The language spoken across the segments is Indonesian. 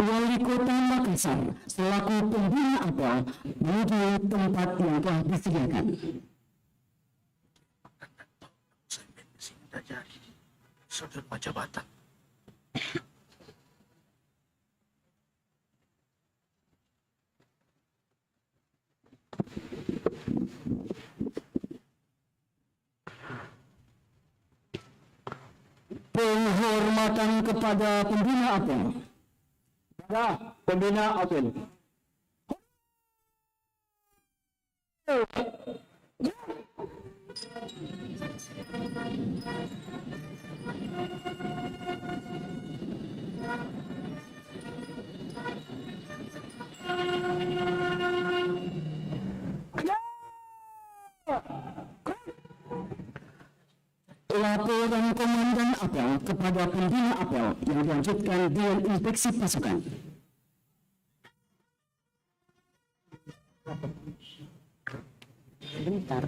Wali Kota Makassar selaku pembina apel menuju tempat yang telah disediakan. Sudut jabatan. Penghormatan kepada pembina apel. Pembina apel. Laporan Komandan Apel kepada pembina apel yang dilanjutkan dengan inspeksi pasukan. Sebentar.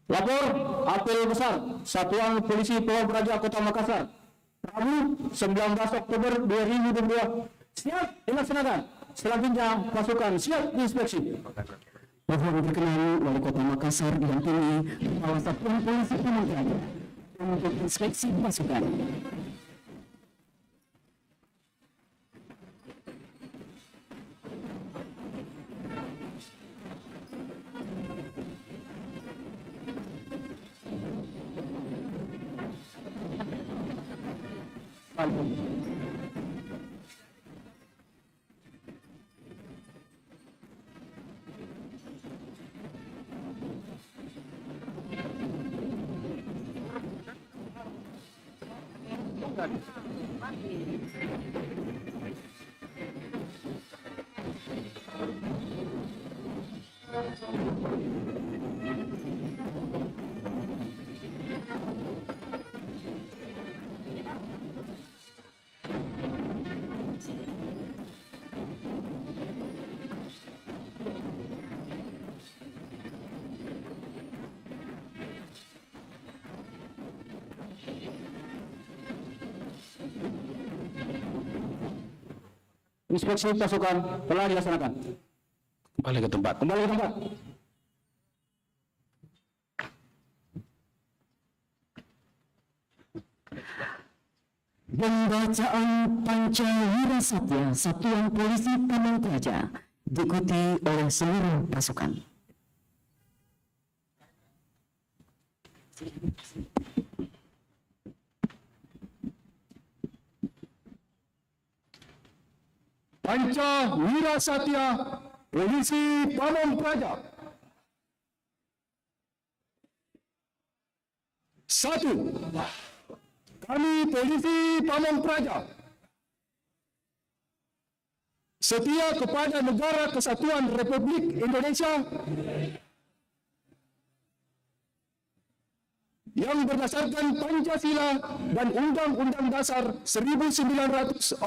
Lapor apel besar Satuan Polisi Pawang Praja Kota Makassar, Rabu 19 Oktober 2022. Siap dilaksanakan. Selanjutnya pasukan siap diinspeksi. Mohon berkenan Wali Kota Makassar didampingi Kepala Satuan Polisi Pamong Praja untuk inspeksi pasukan. Inspeksi pasukan telah dilaksanakan. Kembali ke tempat. Kembali ke tempat. Pembacaan Pancawira Satya Satuan Polisi Pamong Praja diikuti oleh seluruh pasukan. Pancawira Satya Polisi Pamong Praja. 1. Kami Polisi Pamong Praja setia kepada Negara Kesatuan Republik Indonesia yang berdasarkan Pancasila dan Undang-Undang Dasar 1945.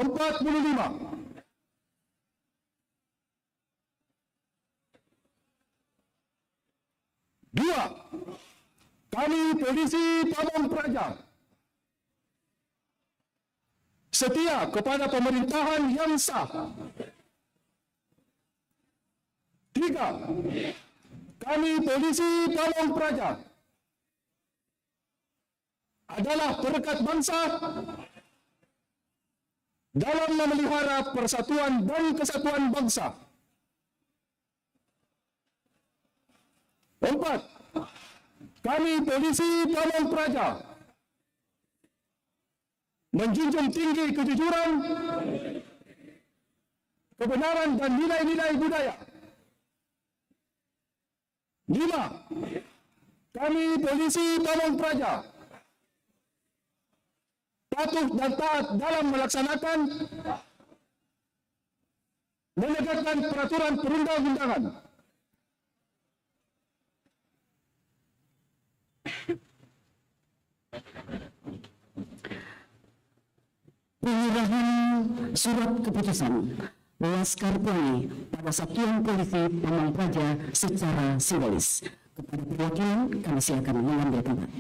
2. Kami Polisi Pamong Praja setia kepada pemerintahan yang sah. 3. Kami Polisi Pamong Praja adalah perekat bangsa dalam memelihara persatuan dan kesatuan bangsa. 4. Kami Polisi Pamong Praja menjunjung tinggi kejujuran, kebenaran dan nilai-nilai budaya. 5. Kami Polisi Pamong Praja patuh dan taat dalam melaksanakan menegakkan peraturan perundang-undangan. Penyerahan surat keputusan Laskar Pelangi pada Satuan Polisi Pamong Praja secara simbolis. Kepada perwakilan kami silakan mengambil tempat.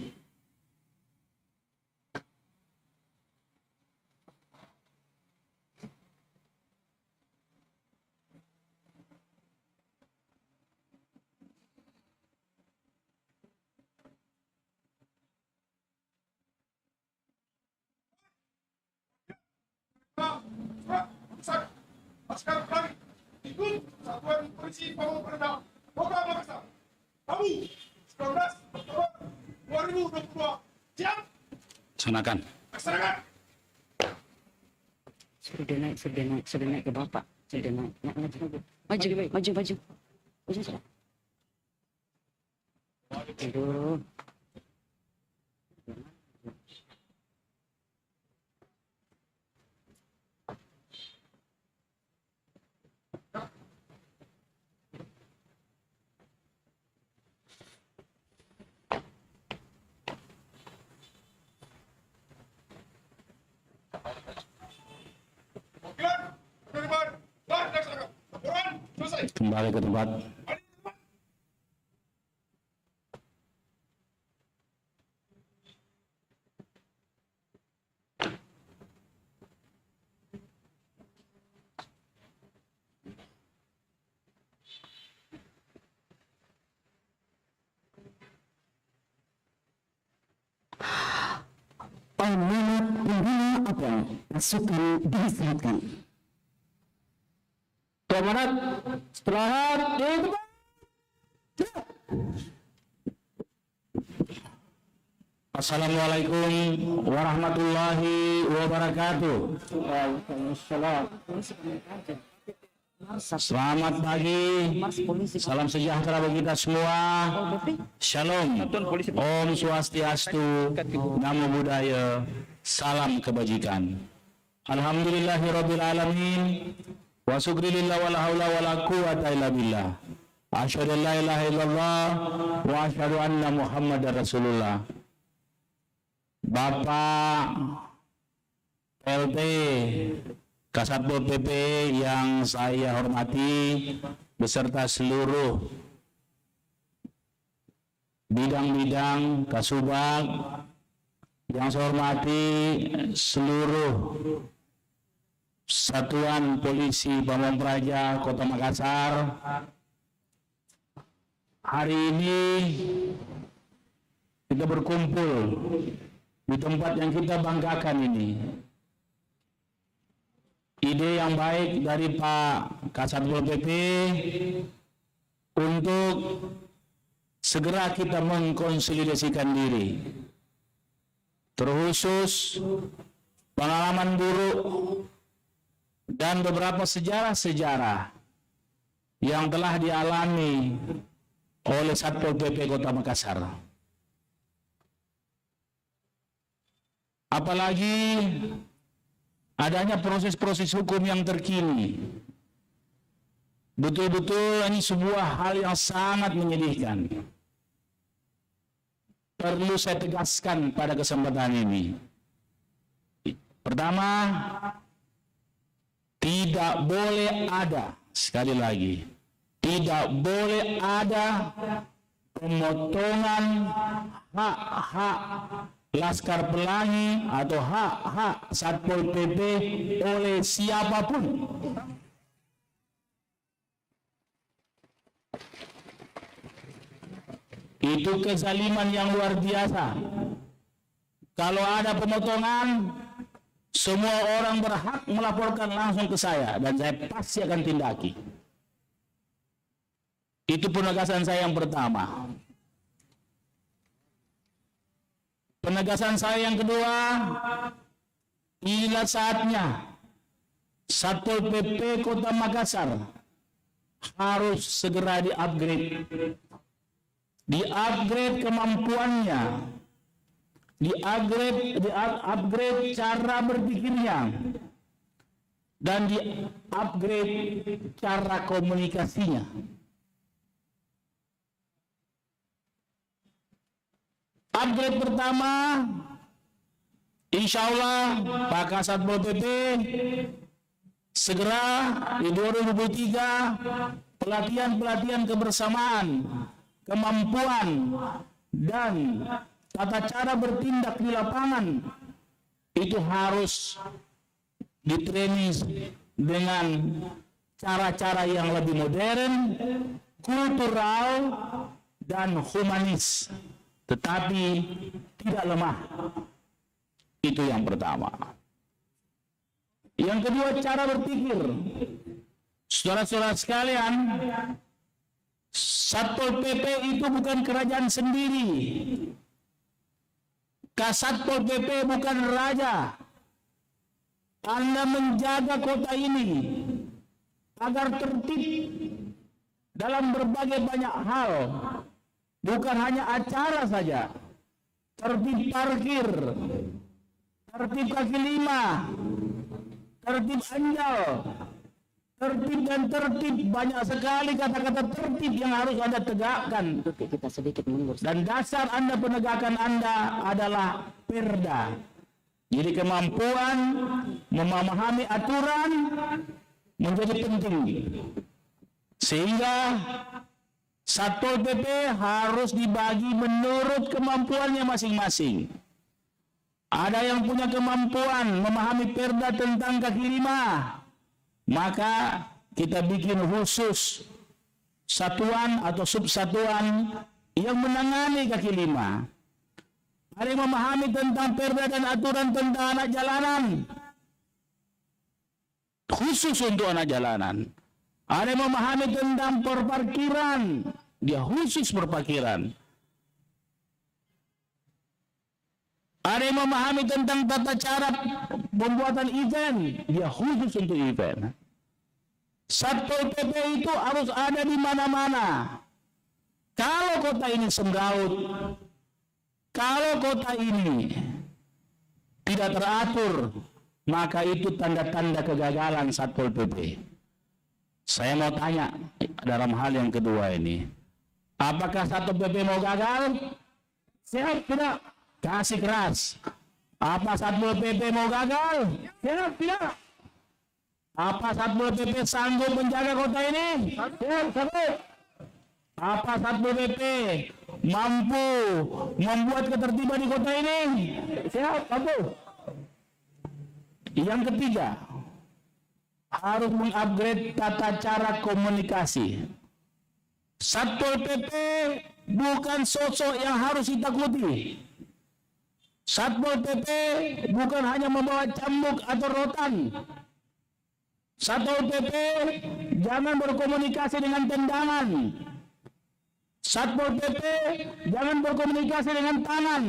Polisi Pamung Praja Kota Makassar, Rabu 19 Oktober 2022. Siap, Laksanakan. laksanakan. Sudah naik ke bapak. Sudah naik. Maju. Sudah. Aduh. Panggilan, penerimaan, dan laksanakan. Laporan selesai. Kembali ke tempat. Hari tempat. Amanat pembina apel pasukan diistirahatkan. Komandan, istirahat di tempat. Assalamualaikum warahmatullahi wabarakatuh. Waalaikumsalam. Selamat pagi. Salam sejahtera bagi kita semua. Shalom. Om Swastiastu. Namo Buddhaya. Salam kebajikan. Alhamdulillahirabbil alamin. Wa syukurillah wala haula wala quwata illa billah. Asyhadu an la ilaha illallah wa asyhadu anna Muhammadar Rasulullah. Bapak PLT Kasatpol PP yang saya hormati beserta seluruh bidang-bidang Kasubag, yang saya hormati seluruh Satuan Polisi Pamung Praja Kota Makassar. Hari ini kita berkumpul di tempat yang kita banggakan ini. Ide yang baik dari Pak Kasatpol PP untuk segera kita mengkonsolidasikan diri. Terkhusus pengalaman buruk dan beberapa sejarah-sejarah yang telah dialami oleh Satpol PP Kota Makassar. Apalagi adanya proses-proses hukum yang terkini. Betul-betul ini sebuah hal yang sangat menyedihkan. Perlu saya tegaskan pada kesempatan ini. Pertama, tidak boleh ada, sekali lagi, tidak boleh ada pemotongan hak-hak Laskar Pelangi atau hak-hak Satpol PP oleh siapapun. Itu kezaliman yang luar biasa. Kalau ada pemotongan, semua orang berhak melaporkan langsung ke saya dan saya pasti akan tindaki. Itu penegasan saya yang pertama. Penegasan saya yang kedua, inilah saatnya Satpol PP Kota Makassar harus segera di-upgrade. Di-upgrade kemampuannya, di-upgrade cara berpikirnya, dan di-upgrade cara komunikasinya. Upgrade pertama, insya Allah Pak Kasatpol PP segera di 2023 pelatihan kebersamaan, kemampuan, dan tata cara bertindak di lapangan itu harus ditraining dengan cara-cara yang lebih modern, kultural, dan humanis. Tetapi tidak lemah. Itu yang pertama. Yang kedua, cara berpikir. Saudara-saudara sekalian, Satpol PP itu bukan kerajaan sendiri. Kasatpol PP bukan raja. Anda menjaga kota ini agar tertib dalam berbagai banyak hal. Bukan hanya acara saja. Tertib parkir, tertib kaki lima, tertib anjal, tertib dan tertib. Banyak sekali kata-kata tertib yang harus Anda tegakkan. Kita sedikit mundur. Dan dasar Anda, penegakan Anda adalah perda. Jadi kemampuan memahami aturan menjadi penting. Sehingga Satpol PP harus dibagi menurut kemampuannya masing-masing. Ada yang punya kemampuan memahami perda tentang kaki lima, maka kita bikin khusus satuan atau subsatuan yang menangani kaki lima. Ada yang memahami tentang perda dan aturan tentang anak jalanan, khusus untuk anak jalanan. Ada yang memahami tentang perparkiran, dia khusus perparkiran. Ada yang memahami tentang tata cara pembuatan event, dia khusus untuk event. Satpol PP itu harus ada di mana-mana. Kalau kota ini semraut, kalau kota ini tidak teratur, maka itu tanda-tanda kegagalan Satpol PP. Saya mau tanya dalam hal yang kedua ini, apakah Satpol PP mau gagal? Siap, tidak. Kasih keras. Apa Satpol PP mau gagal? Siap, tidak. Apa Satpol PP sanggup menjaga kota ini? Siap, sanggup. Apa Satpol PP mampu membuat ketertiban di kota ini? Siap, mampu. Yang ketiga, harus mengupgrade tata cara komunikasi. Satpol PP bukan sosok yang harus ditakuti. Satpol PP bukan hanya membawa cambuk atau rotan. Satpol PP jangan berkomunikasi dengan tendangan. Satpol PP jangan berkomunikasi dengan tangan.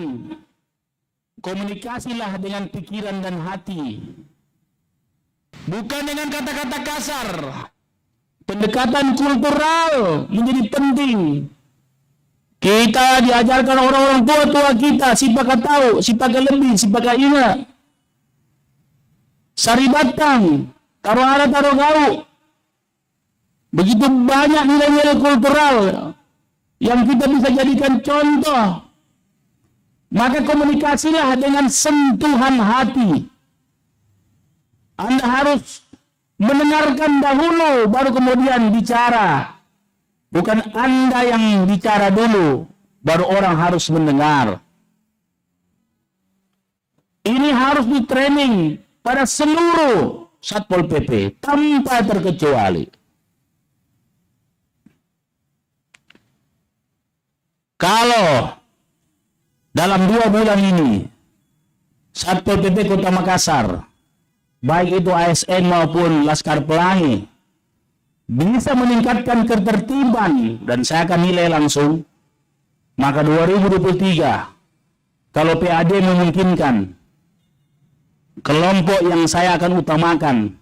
Komunikasilah dengan pikiran dan hati. Bukan dengan kata-kata kasar. Pendekatan kultural menjadi penting. Kita diajarkan orang-orang tua-tua kita, siapakah tahu, siapakah lebih, siapakah ingat. Sari batang, taruh ada, taruh gaul. Begitu banyak nilai-nilai kultural yang kita bisa jadikan contoh. Maka komunikasilah dengan sentuhan hati. Anda harus mendengarkan dahulu, baru kemudian bicara. Bukan Anda yang bicara dulu, baru orang harus mendengar. Ini harus di-training pada seluruh Satpol PP, tanpa terkecuali. Kalau dalam 2 bulan ini, Satpol PP Kota Makassar, baik itu ASN maupun Laskar Pelangi, bisa meningkatkan ketertiban, dan saya akan nilai langsung, maka 2023, kalau PAD memungkinkan, kelompok yang saya akan utamakan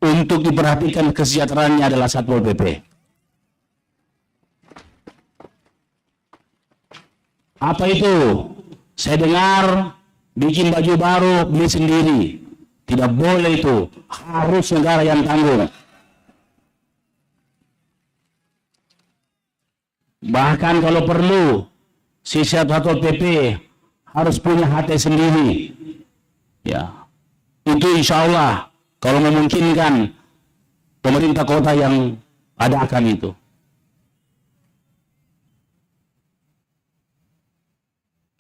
untuk diperhatikan kesejahteraannya adalah Satpol PP. Apa itu? Saya dengar bikin baju baru, beli sendiri. Tidak boleh itu. Harus negara yang tanggung. Bahkan kalau perlu, si Satpol PP harus punya HT sendiri. Ya, itu insya Allah kalau memungkinkan pemerintah kota yang adakan itu.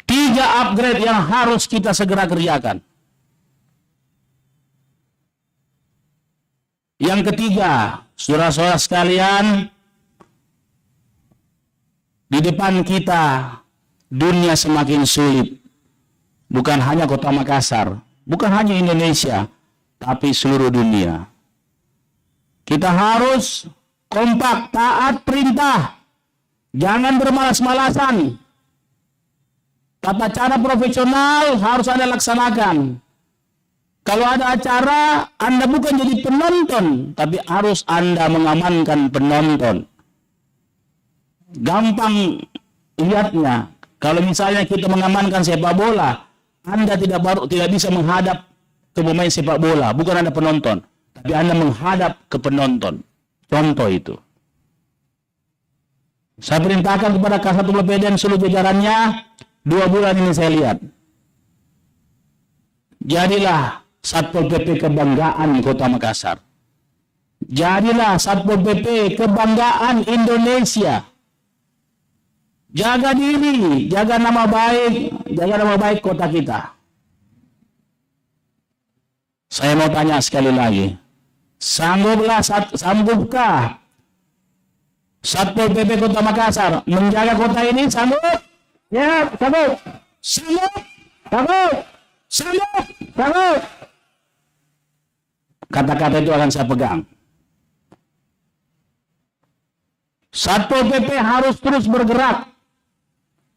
Tiga upgrade yang harus kita segera kerjakan. Yang ketiga, saudara-saudara sekalian, di depan kita dunia semakin sulit. Bukan hanya Kota Makassar, bukan hanya Indonesia, tapi seluruh dunia. Kita harus kompak, taat perintah. Jangan bermalas-malasan. Tata cara profesional harus Anda laksanakan. Kalau ada acara, Anda bukan jadi penonton, tapi harus Anda mengamankan penonton. Gampang lihatnya. Kalau misalnya kita mengamankan sepak bola, Anda tidak bisa menghadap ke pemain sepak bola, bukan Anda penonton, tapi Anda menghadap ke penonton. Contoh itu. Saya perintahkan kepada Kasat PP dan seluruh jajarannya, 2 bulan ini saya lihat. Jadilah Satpol PP kebanggaan Kota Makassar. Jadilah Satpol PP kebanggaan Indonesia. Jaga diri, jaga nama baik kota kita. Saya mau tanya sekali lagi. Sanggupkah Satpol PP Kota Makassar menjaga kota ini? Sanggup? Ya, sanggup. Sanggup? Sanggup. Sanggup? Sanggup. Kata-kata itu akan saya pegang. Satpol PP harus terus bergerak.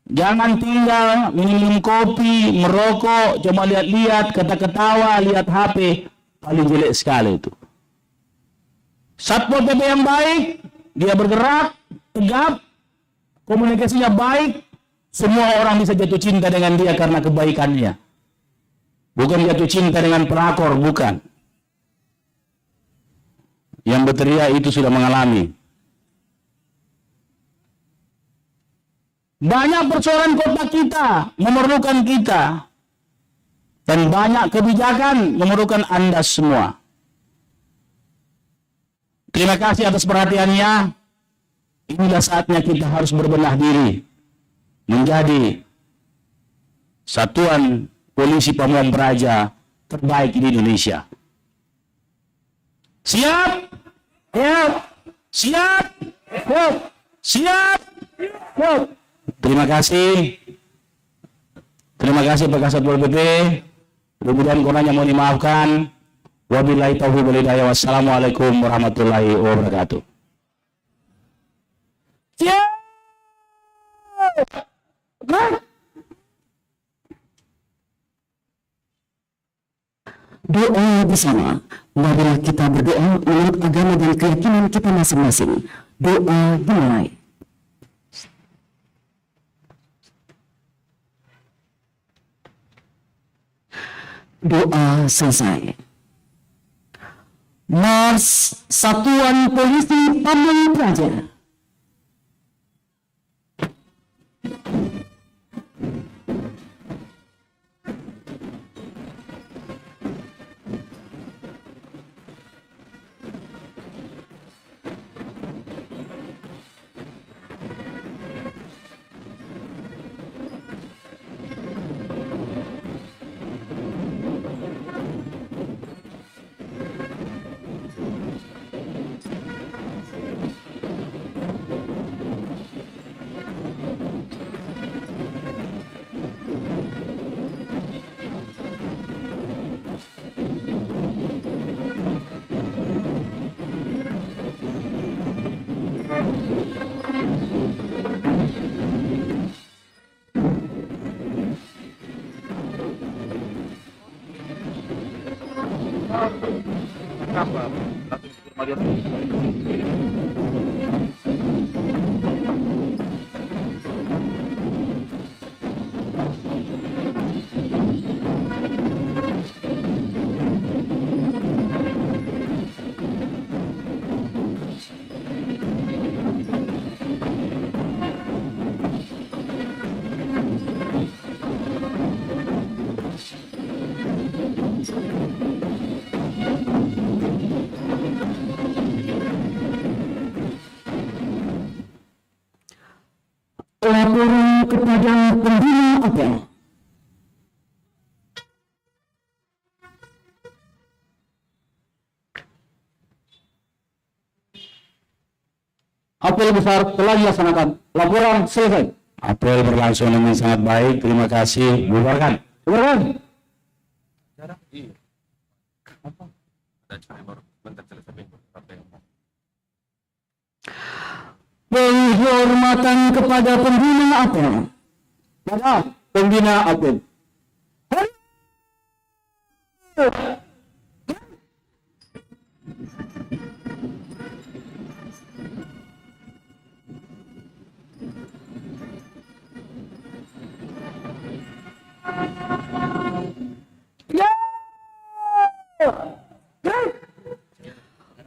Jangan tinggal minum kopi, merokok, cuma lihat-lihat, ketawa, lihat HP. Paling jelek sekali itu. Satpol PP yang baik, dia bergerak, tegap, komunikasinya baik, semua orang bisa jatuh cinta dengan dia karena kebaikannya. Bukan jatuh cinta dengan pelakor, bukan. Yang berteriak itu sudah mengalami. Banyak persoalan kota kita memerlukan kita. Dan banyak kebijakan memerlukan Anda semua. Terima kasih atas perhatiannya. Inilah saatnya kita harus berbenah diri. Menjadi satuan polisi Pamong Praja terbaik di Indonesia. Siap? Siap. Siap? Siap. Siap? Siap. Terima kasih. Terima kasih Pak Kasat Satpol PP. Mudah-mudahan kurangnya mohon dimaafkan. Wabillahi taufiq wal hidayah. Wassalamualaikum warahmatullahi wabarakatuh. Siap. Doa bersama. Marilah kita berdoa menurut agama dan keyakinan kita masing-masing. Doa dimulai. Doa selesai. Mars Satuan Polisi Pamong Praja. Laporan kepada pembina apel. Apel besar telah dilaksanakan. Laporan selesai. Apel berlangsung dengan sangat baik. Terima kasih. Bubarkan. Bubarkan. Ada Penghormatan kepada pembina apel. Pada pembina apel.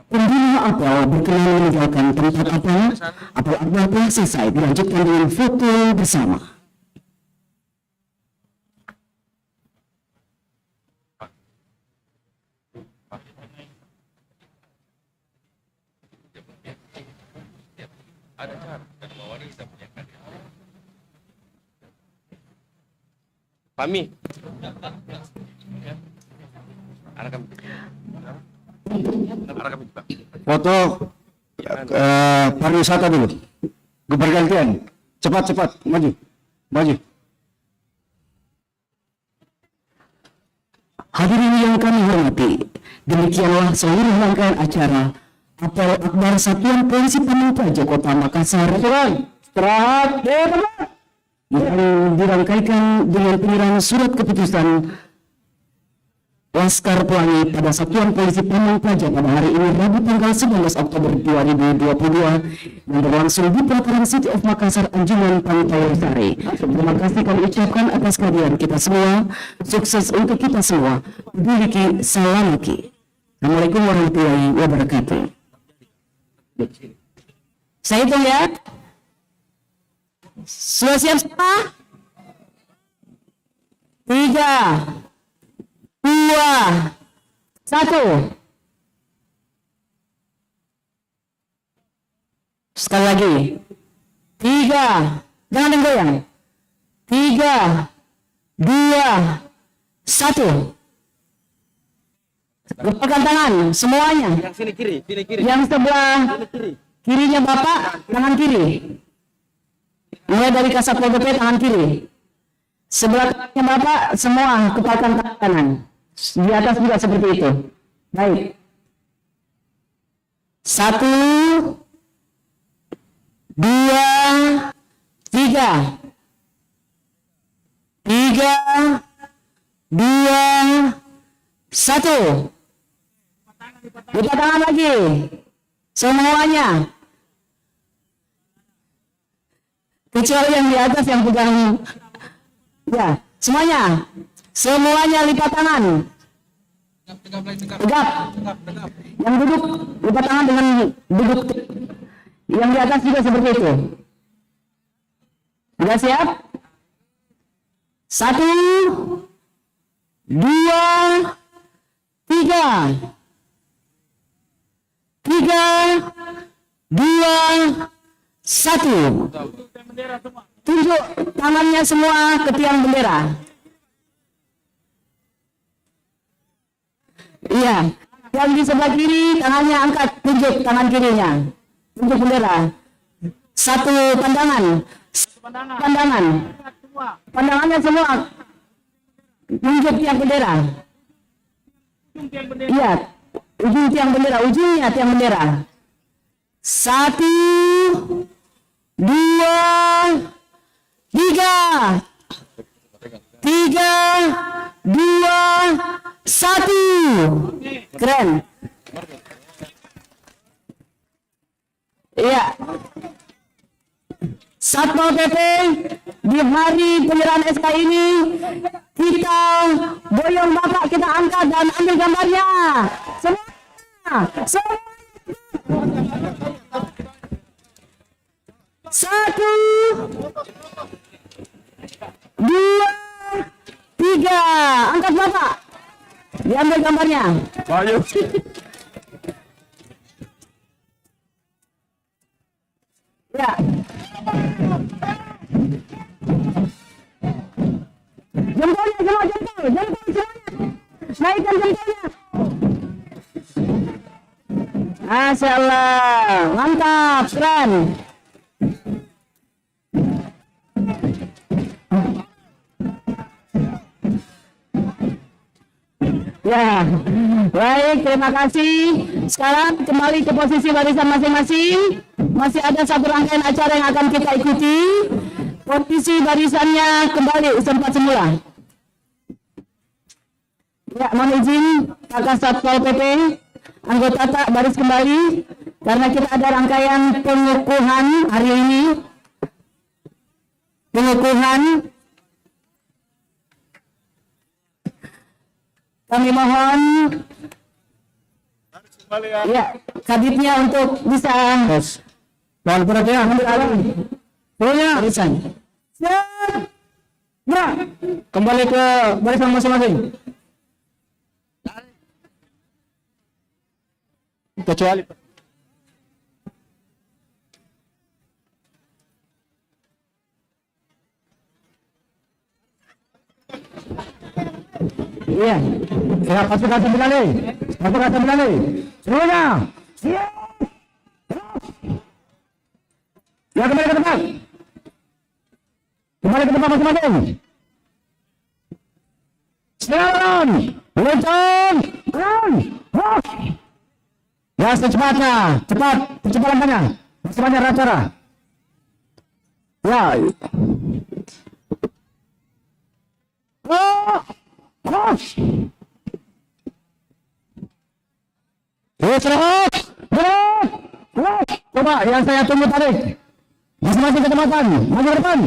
Pembina apel berkenan meninggalkan tempat apel. Apel akbar telah selesai, dilanjutkan dengan foto bersama. Pami. Arah kami. Arah kami juga. Foto pariwisata dulu. Bergantian. Cepat, maju. Hadirin yang kami hormati, demikianlah seluruh rangkaian acara apel akbar Satuan Polisi Pamong Praja Kota Makassar Istirahat. yang dirangkaikan dengan penyerahan surat keputusan Laskar Pelangi pada Satuan Polisi Pamong Praja pada hari ini Rabu tanggal 11 Oktober 2022 yang berlangsung di pelataran City of Makassar, Anjungan Pantai Lestari. Terima kasih kami ucapkan atas kehadiran kita semua. Sukses untuk kita semua. Biliki salamaki. Assalamualaikum warahmatullahi wabarakatuh. Saya hitung ya. Sudah siap semua? 3, 2, 1. Sekali lagi. 3, jangan goyang. 3, 2, 1. Gepalkan tangan semuanya. Yang sini kiri. Yang sebelah kirinya Bapak, tangan kiri. Mulai dari Kasat Pol PP, tangan kiri. Sebelah kanannya Bapak, semua kepalkan tangan kanan. Di atas juga seperti itu. Baik. 1, 2, 3. 3, 2, 1. Lipat tangan lagi. Semuanya. Kecuali yang di atas yang pegang. Ya, semuanya. Semuanya lipat tangan. Tegap. Yang duduk lipat tangan dengan duduk. Yang di atas juga seperti itu. Sudah siap? 1, 2, 3. 3, 2, 1. Tunjuk tangannya semua ke tiang bendera. Iya, yang di sebelah kiri tangannya angkat, tunjuk tangan kirinya. Tunjuk bendera. 1 pandangan. Pandangannya semua. Tunjuk tiang bendera. Iya, ujung tiang bendera, ujungnya tiang bendera. 1, 2, 3. 3, 2, 1. Keren. Iya. Satpol PP di hari penyerahan SK ini kita boyong Bapak, kita angkat dan ambil gambarnya. Semua. 1, 2, 3. Angkat Bapak. Diambil gambarnya. Ayo. Ya. Jempolnya semua, jempol semuanya. Naikkan jempolnya. Masya Allah, mantap, keren. Ya, baik, terima kasih. Sekarang kembali ke posisi barisan masing-masing. Masih ada satu rangkaian acara yang akan kita ikuti. Posisi barisannya kembali sempat semula. Ya, mohon izin Kakak Satpol PP, anggota tak baris kembali karena kita ada rangkaian pengukuhan hari ini. Pengukuhan. Kami mohon ya, kaditnya untuk bisa Dan perhatian, ambil alih. Pokoknya, barisan. siap. Nah, kembali ke barisan masing-masing. Kecuali Iya. ya, pasukan 9. Pasukan 9. Semuanya, siap. Ya, kembali ke tempat. Kembali ke tempat masing-masing. Silakan. Lencang. Run. Walk. Ya, secepatnya. Cepat. Cepat langkahnya. Masih banyak acara. Ya. Oh. Terus. Terus. Terus. Coba yang saya tunggu tadi. Masing-masing kecamatan. Maju ke depan.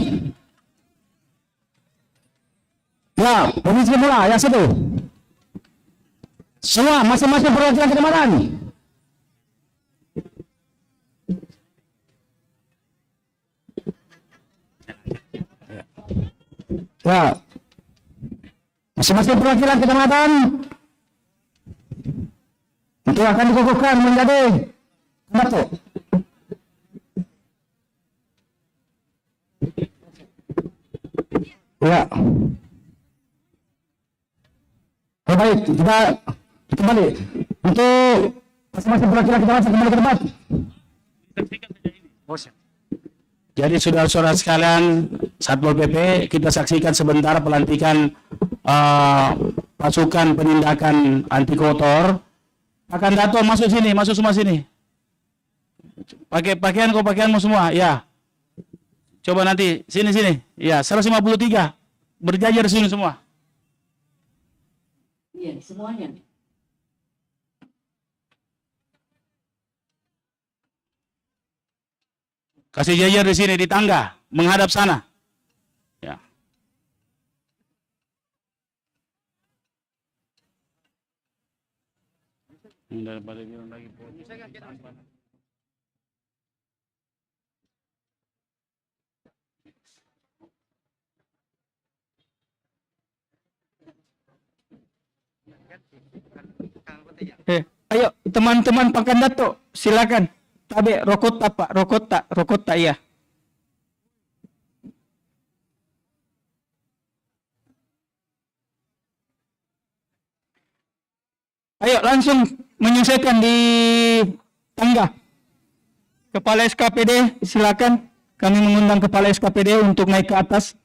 Ya, posisi mula yang situ. Semua masing-masing perwakilan kecamatan. Ya. Masing-masing perwakilan kecamatan itu akan dikukuhkan menjadi satu. Ya. Oh, baik, kita kembali untuk masing-masing perwakilan kecamatan kembali ke tempat. Jadi saudara-saudara sekalian, Satpol PP, kita saksikan sebentar pelantikan pasukan penindakan anti kotor. Akan Dato masuk sini, masuk semua sini. Pakai pakaian kok pakaianmu semua, ya. Coba nanti sini. Ya, 153 berjajar sini semua. Iya, semuanya. Kasih jajar di sini di tangga, menghadap sana. Ya. Daripada bilang lagi. Ayo teman-teman Pakan Dato, silakan. Tabe rokok tak Pak, rokok tak ya. Ayo langsung menyelesaikan di tangga. Kepala SKPD silakan. Kami mengundang Kepala SKPD untuk naik ke atas.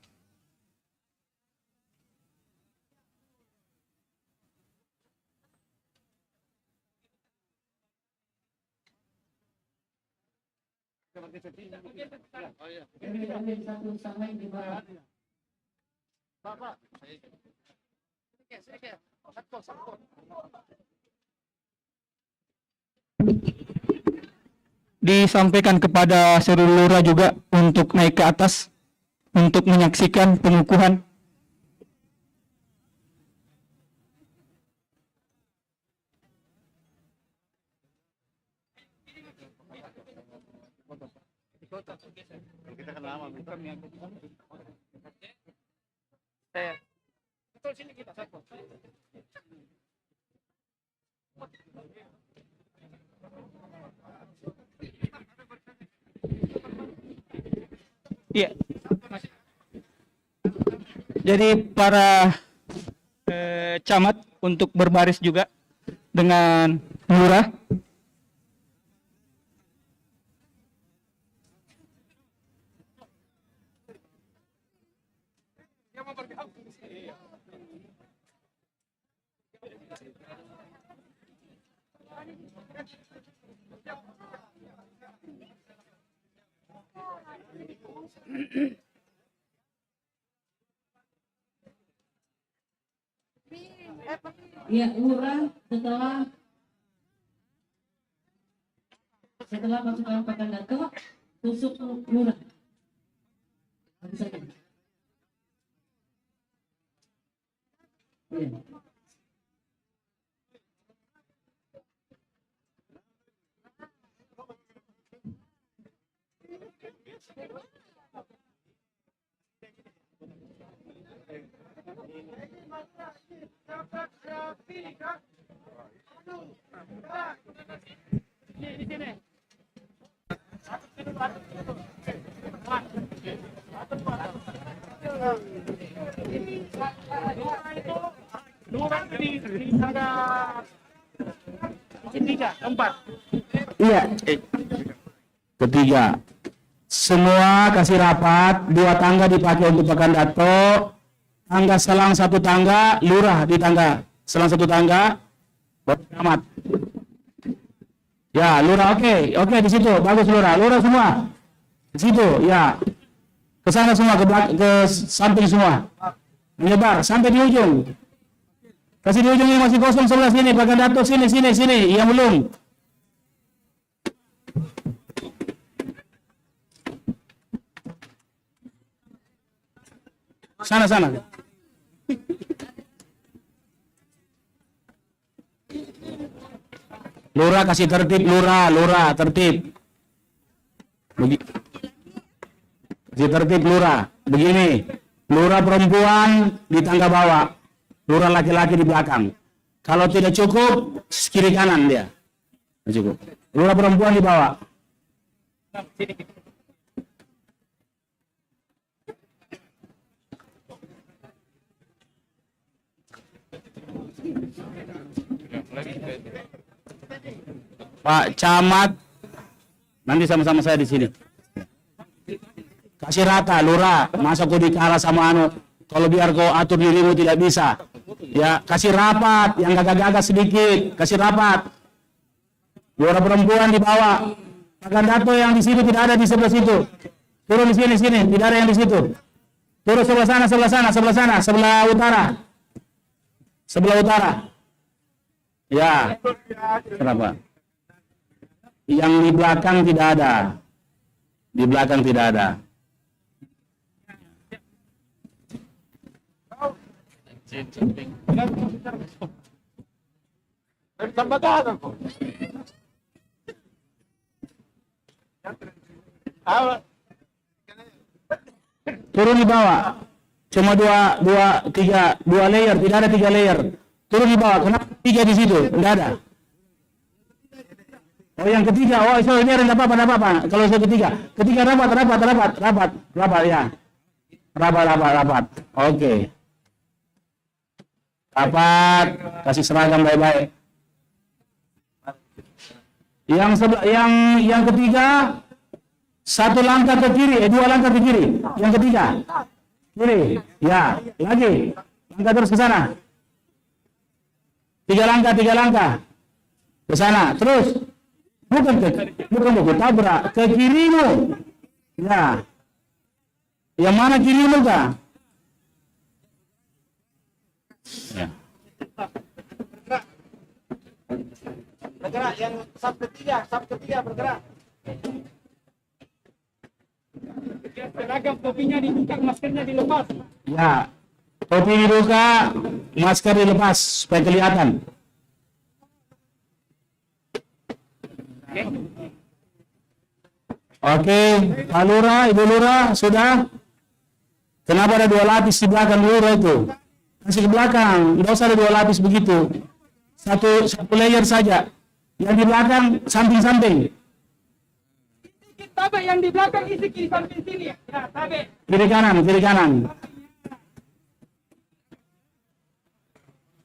Disampaikan kepada seluruh lurah juga untuk naik ke atas untuk menyaksikan pengukuhan. Iya. Jadi para camat untuk berbaris juga dengan lurah. Ya, lurah setelah pasukan Pakandato tusuk lurah. Ya. Iya. Ketiga, semua kasih rapat, 2 tangga dipakai untuk Pakandato, tangga selang 1 tangga, lurah di tangga selang 1 tangga, baru camat. Ya, lurah oke di situ, bagus lurah semua, di situ, ya, ke sana semua, ke samping semua, menyebar sampai di ujung, kasih di ujung yang masih kosong sebelah sini, Pakandato sini, yang belum. Sana. Lurah kasih tertib, lurah tertib. Kasih tertib lurah. Begini, lurah perempuan di tangga bawah, lurah laki-laki di belakang. Kalau tidak cukup, kiri kanan dia. Tidak cukup. Lurah perempuan di bawah. Pak Camat, nanti sama-sama saya di sini. Kasih rata, lurah. Masa kau dikalah sama anu? Kalau biar kau atur dirimu tidak bisa. Ya, kasih rapat. Yang gagak-gagak sedikit, kasih rapat. Lurah perempuan di bawah. Pakandato yang di sini tidak ada di sebelah situ. Turun di sini, tidak ada yang di situ. Turun sebelah sana, sebelah utara. Sebelah utara. Ya. Kenapa? Yang di belakang tidak ada. Di belakang tidak ada. Turun di bawah. Cuma dua layer, tidak ada 3 layer. Turun di bawah. Kenapa 3 di situ? Tidak ada. Oh yang ketiga, ini ada apa-apa. Kalau yang ketiga rapat ya. Rapat. Oke. Rapat, kasih seragam baik-baik. Yang ketiga, 1 langkah ke kiri, 2 langkah ke kiri. Yang ketiga, kiri, ya, lagi, langkah terus ke sana. 3 langkah ke sana, terus. Bukan tabrak, ke kirimu. Ya. Yang mana kirimu kah? Ya. Bergerak, yang sub ketiga bergerak. Seragam topinya dibuka, maskernya dilepas. Ya. Topi dibuka, masker dilepas supaya kelihatan. Oke, Pak Lurah, Ibu Lurah, sudah? Kenapa ada 2 lapis di belakang Lurah itu? Kasih ke belakang, tidak usah ada 2 lapis begitu. Satu layer saja. Yang di belakang, samping-samping. Tabe yang di belakang isi kiri samping sini. Ya, tabe. Kiri kanan.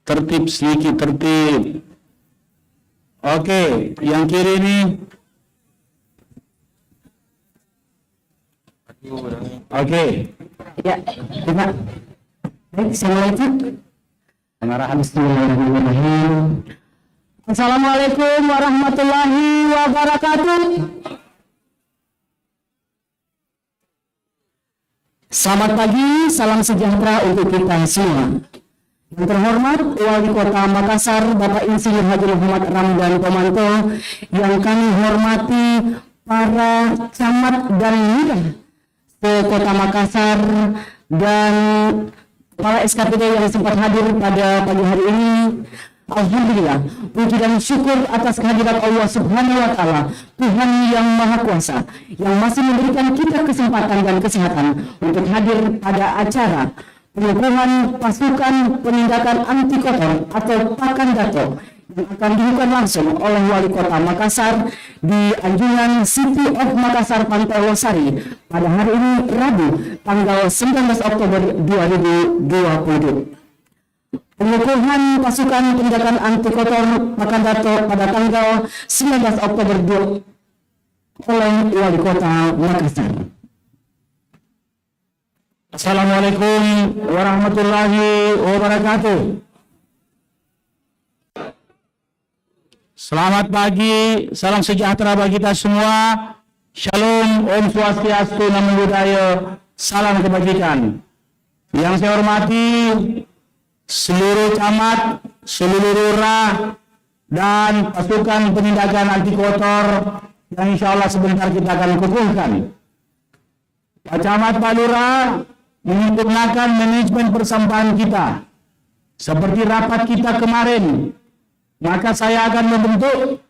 Tertib sedikit, tertib. Oke, yang kiri ini. Oke. Ya, Bapak. Baik, Assalamualaikum. Bismillahirrahmanirrahim. Assalamualaikum warahmatullahi wabarakatuh. Selamat pagi, salam sejahtera untuk kita semua. Yang terhormat Wali Kota Makassar, Bapak Insinyur Haji Muhammad Ramdan Pomanto, yang kami hormati para camat dan lurah se-Kota Makassar dan para SKPD yang sempat hadir pada pagi hari ini. Alhamdulillah, puji dan syukur atas kehadirat Allah Subhanahu wa Ta'ala, Tuhan yang Maha Kuasa, yang masih memberikan kita kesempatan dan kesehatan untuk hadir pada acara pengukuhan pasukan penindakan anti kotor atau Pakandato yang akan dilakukan langsung oleh Wali Kota Makassar di Anjungan City of Makassar Pantai Losari pada hari ini Rabu tanggal 19 Oktober 2020. Pengukuhan pasukan penindakan anti kotor Pakandato pada tanggal 19 Oktober oleh Wali Kota Makassar. Assalamualaikum warahmatullahi wabarakatuh. Selamat pagi, salam sejahtera bagi kita semua. Shalom, Om Swastiastu, Namo Buddhaya, salam kebajikan. Yang saya hormati seluruh camat, seluruh lurah, dan pasukan penindakan anti kotor yang insya Allah sebentar kita akan kukuhkan. Pak Camat, Pak Lurah menyempurnakan manajemen persampahan kita seperti rapat kita kemarin, maka saya akan membentuk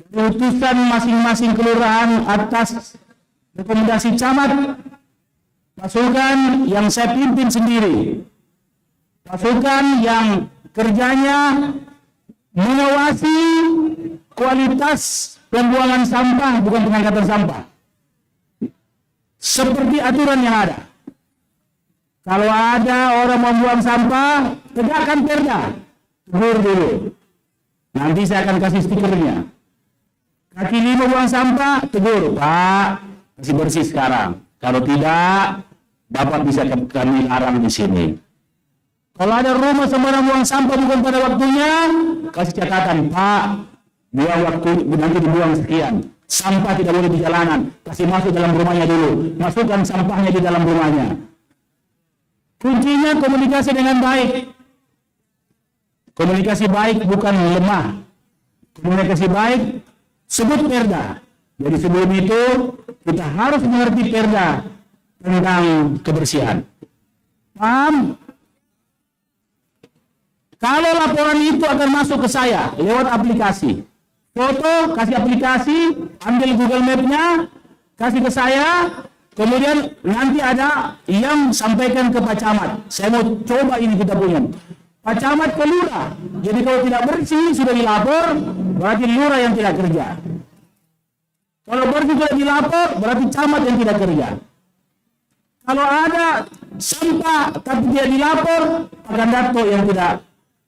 utusan masing-masing kelurahan atas rekomendasi camat, pasukan yang saya pimpin sendiri, pasukan yang kerjanya mengawasi kualitas pembuangan sampah, bukan pengangkatan sampah, seperti aturan yang ada. Kalau ada orang membuang sampah, tegakkan perda, tegur dulu. Nanti saya akan kasih stikernya. Kaki 5 buang sampah, tegur, Pak, kasih bersih sekarang. Kalau tidak, Bapak bisa kami larang di sini. Kalau ada rumah sembarang buang sampah bukan pada waktunya, kasih catatan, Pak, buang waktu nanti dibuang sekian. Sampah tidak boleh di jalanan, kasih masuk dalam rumahnya dulu, masukkan sampahnya di dalam rumahnya. Kuncinya komunikasi dengan baik. Komunikasi baik bukan lemah. Komunikasi baik sebut perda. Jadi sebelum itu kita harus mengerti perda tentang kebersihan. Paham? Kalau laporan itu akan masuk ke saya lewat aplikasi, foto, kasih aplikasi, ambil Google Map-nya, kasih ke saya, kemudian nanti ada yang sampaikan ke Pak Camat. Saya mau coba ini kita punya. Pak Camat ke lurah. Jadi kalau tidak bersih, sudah dilapor, berarti lurah yang tidak kerja. Kalau bersih sudah dilapor, berarti camat yang tidak kerja. Kalau ada sampah tapi tidak dilapor, Pakandato yang tidak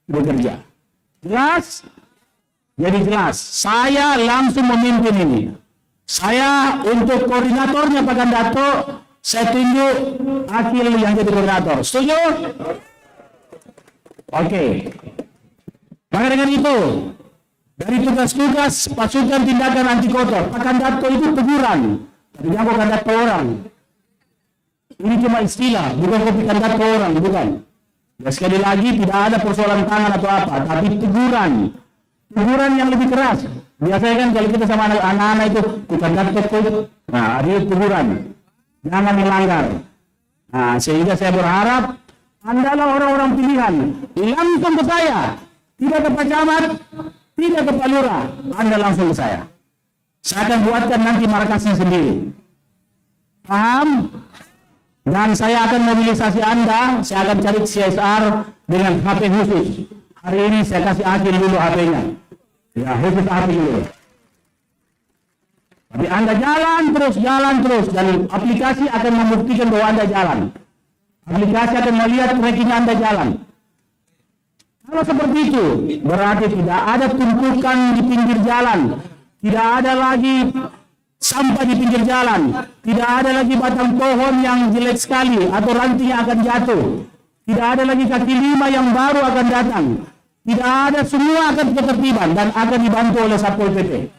bekerja. Jelas? Jadi jelas, saya langsung memimpin ini. Saya untuk koordinatornya Pakandato, saya tunjuk Akil yang jadi koordinator. Setuju? Oke. Maka dengan itu, dari tugas-tugas pasukan tindakan anti kotor, Pakandato itu teguran. Tapi jangan Pakandato orang. Ini cuma istilah, bukan Pakandato orang, bukan. Ya, sekali lagi tidak ada persoalan tangan atau apa, tapi teguran. Teguran yang lebih keras. Biasanya kan kalau kita sama anak-anak itu bukan dapat, nah ada teguran, jangan melanggar. Nah sehingga saya berharap Andalah orang-orang pilihan, langsung ke saya, tidak ke Pak Camat, tidak ke Pak Lurah, Anda langsung ke saya. Saya akan buatkan nanti markasnya sendiri. Paham? Dan saya akan mobilisasi Anda, saya akan cari CSR dengan HP khusus. Hari ini saya kasih Akil dulu HP-nya. Ya, khusus HP dulu. Tapi Anda jalan terus, dan aplikasi akan membuktikan bahwa Anda jalan. Aplikasi akan melihat tracking Anda jalan. Kalau seperti itu, berarti tidak ada tumpukan di pinggir jalan. Tidak ada lagi sampah di pinggir jalan. Tidak ada lagi batang pohon yang jelek sekali atau rantingnya akan jatuh. Tidak ada lagi kaki lima yang baru akan datang. Tidak ada, semua akan ketertiban dan akan dibantu oleh Satpol PP.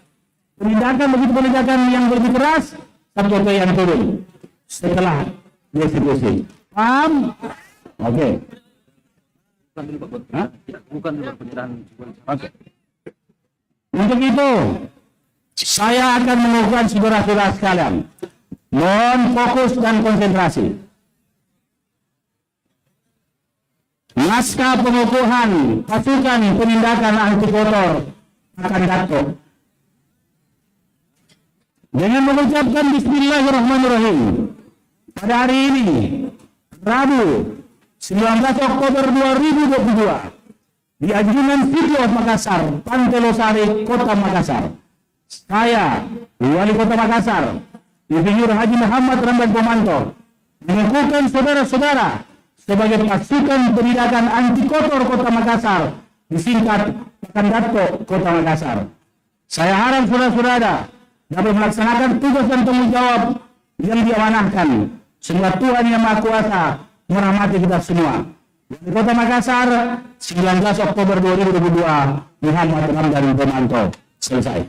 Penindakan yang lebih keras, Satpol PP yang turun setelah dieksekusi. Paham? Oke. Hah? Oke. Untuk itu, saya akan mengusulkan saudara-saudara sekalian, mohon fokus dan konsentrasi. Naskah pengukuhan pasukan penindakan anti kotor akan datang dengan mengucapkan Bismillahirrahmanirrahim pada hari ini, Rabu 19 Oktober 2022, di Anjungan City of Makassar, Pantai Losari, Kota Makassar. Saya, Wali Kota Makassar, Insinyur Haji Muhammad Ramdan Pomanto, mengukuhkan saudara-saudara sebagai pasukan penindakan anti kotor Kota Makassar, disingkat Pakandato Kota Makassar. Saya harap saudara-saudara dapat melaksanakan tugas dan tanggung jawab yang diamanahkan. Semoga Tuhan Yang Maha Kuasa merahmati kita semua. Di Kota Makassar, 19 Oktober 2022, Muhammad Ramdan Pomanto. Selesai.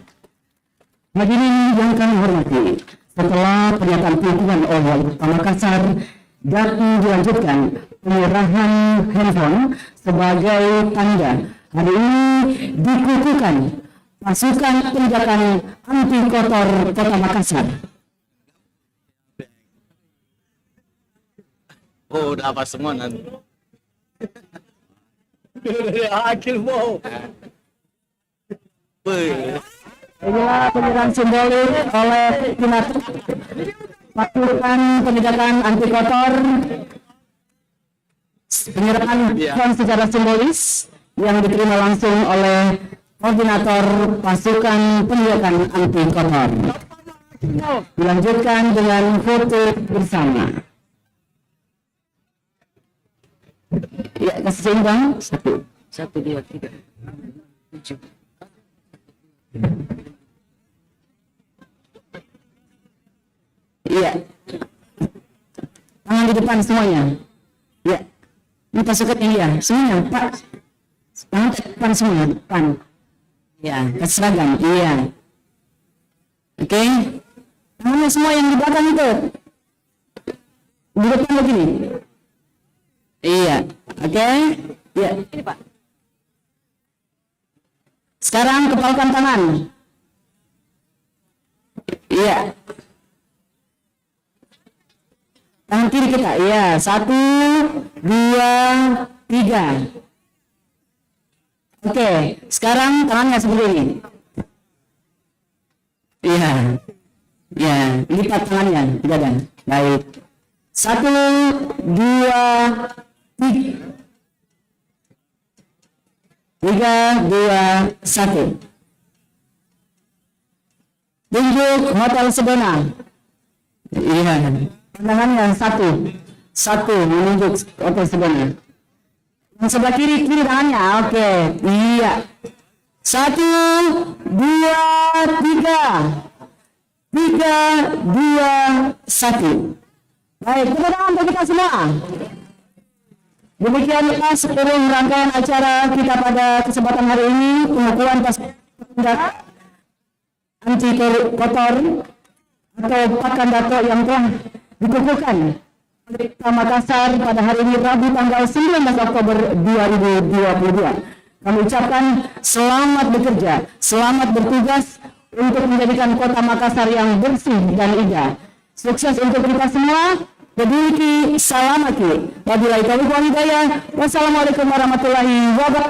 Hadirin yang kami hormati, setelah pernyataan dukungan oleh Wali Kota Makassar, dapat dilanjutkan penyerahan handphone sebagai tanda hari ini dikukuhkan pasukan penindakan anti kotor Kota Makassar. Oh, udah apa semua nanti. Akhir mau. Inilah penyerahan simbolik oleh pasukan penindakan anti kotor. Penyerahan secara simbolis yang diterima langsung oleh koordinator pasukan penindakan anti kotor. Dilanjutkan dengan foto bersama. Ya, kasih seimbang. 1, 2, 3, 7. Iya. Tangan di depan semuanya. Ya. Ini pasukan iya, semuanya, Pak. Tangan di depan semuanya, depan. Ya, kasih seragam. Iya. Oke. Tangannya semua yang di belakang itu. Di depan begini. Iya. Oke. Iya. Ini, Pak. Sekarang kepalkan tangan. Iya. Tangan kiri kita. Iya. 1, 2, 3. Oke. Sekarang tangannya seperti ini. Iya. Iya. Lipat tangannya. Tidak. Baik. 1, 2, 3. 3, 2, 1. Tunjuk Hotel Sedona. Iya. Pandangannya 1 menunjuk Hotel Sedona. Yang sebelah kiri tangannya. Oke. Iya. 1, 2, 3. 3, 2, 1. Baik, tepuk tangan untuk kita semua. Demikianlah seluruh rangkaian acara kita pada kesempatan hari ini, pengukuhan pasukan anti kotor atau Pakandato yang telah dikukuhkan oleh Kota Makassar pada hari ini Rabu tanggal 19 Oktober 2022. Kami ucapkan selamat bekerja, selamat bertugas untuk menjadikan Kota Makassar yang bersih dan indah. Sukses untuk kita semua. Berdiri salamaki. Wabillahi taufiq wal hidayah. Wassalamualaikum warahmatullahi wabarakatuh.